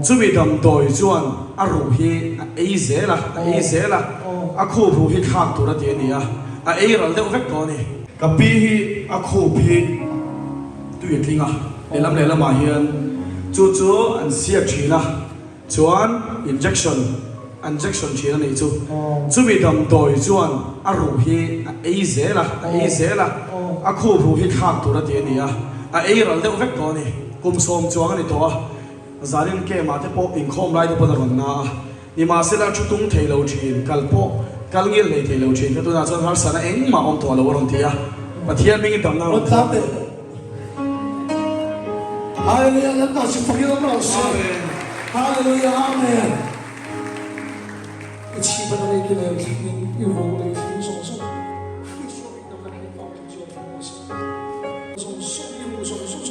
chú bị đầm đồi chuan a ru hi ấy dễ là a khu ru hi khác tu ra tiền đi à ấy rồi đâu vét có nè cái pi hi a khu pi tu yết linh để làm mà hiền chú anh siết chỉ na chuan injection chỉ là này chú bị đầm đồi chuan a ru hi ấy dễ là a khu ru hi khác tu ra tiền đi à ấy rồi đâu vét có nè cùng xóm chuan này to gia đình kia mà thế bộ income lại được bao nhiêu na, nhưng mà sẽ là chút tung thay lâu chuyện, cal nghĩa này thay lâu chuyện, cái tôi nói cho hắn sana anh mà ông thua lâu rồi thì mà thiên mình đâm nào. Hallelujah, let us forgive them all. Hallelujah, amen. It's even a regular thing you hold it for so. It's so big that I can't find your voice. So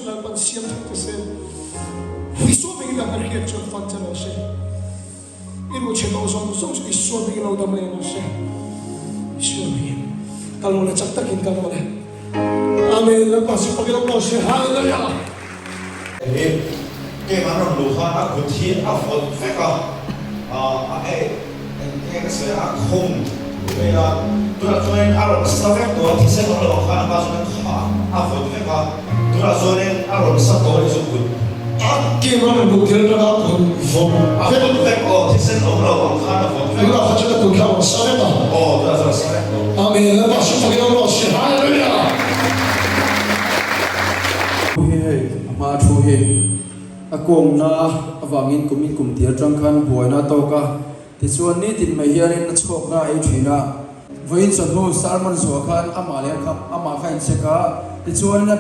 na pansiam to say. We so big that I can't just find to say. It will change also. So it's so big now that I know say. So big. Kalau na chapter kin kalau na. Amen. Let us forgive them all. Hallelujah. cái mà nó lùa ha cụ thể phật phải có cái sự không bây giờ tôi là cho nên rồi sao phép tôi thì sẽ có được khả năng cho nên phật phải có tôi là cho nên rồi sao tôi thì dùng cái mà nó cụ thể là nó phật phải có thì sẽ có được khả năng phật phải có cho nên tôi theo sao phép đó tôi là sao phép amen là bác sĩ phải có nó sẽ hallelujah mà chú hi akong na awangin kum tia trangkhan buaina toka ti chuan ni tin mai hianin na chhok na ei thina voin son ho sarman zo khan ama le khap ama khain seka ti chuan na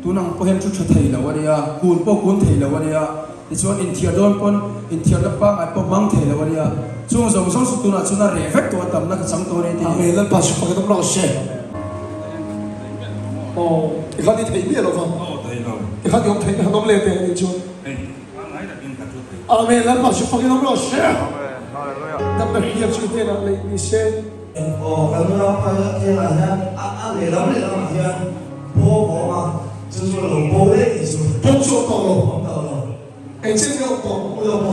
tunang pohem chu thei lawania kun po kun thei lawania ti chuan in thia don pon in thia la pa ai po mang thei lawania chung zong zong su tuna chuna re vek to tam na chang to ni ti amen là bác sĩ phải có nó sẽ cái khác đi thấy biết rồi không cái khác ông thấy nó lên tiền đi chưa amen là bác sĩ phải có nó sẽ tập được hiểu chuyện thế nào lấy đi sẽ cái nó cái là nha để lắm mà nha bố mà就是老婆嘞，就是工作到了，哎，这个我要嘛，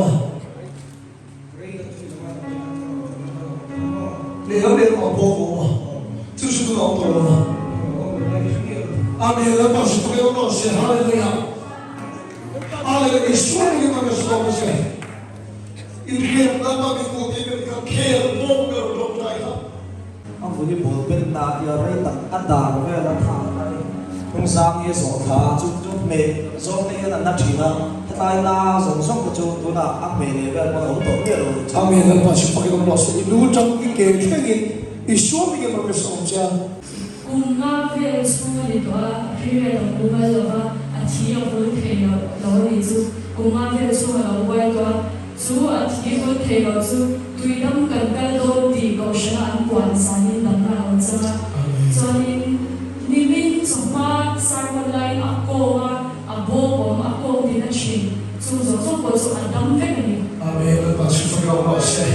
你那边老婆嘛，就是个老婆嘛。阿门，那把是不要老师，哈利路亚，阿利路亚，你说你那个说不是？你看那把你过去那个开多个老太太。ông phụ nữ bố bên ta giờ đây tận ăn đà của cái là thả này không sang như sổ thả chút mẹ do này là nát chỉ là tai na dùng xong cái chút tôi là ăn mẹ này về còn không tốt nhiều rồi amen là bà sẽ phải có nó sẽ lưu trong cái kế cái gì ý số mình cái mà cái sống cha Unga về xuôi thì đó khi về đồng u về rồi à chỉ ở với thầy nó thì chú unga về xuôi là quay đó chú à chỉ với thầy nó chú tùy tâm cần cái đôi thì có sẽ ăn quan sản như tầm nào cho nên mình sống mà sang một lại à bố thì nó chỉ chú rồi chú có chú ăn đâm cái này amen là bà sẽ phải có nó sẽ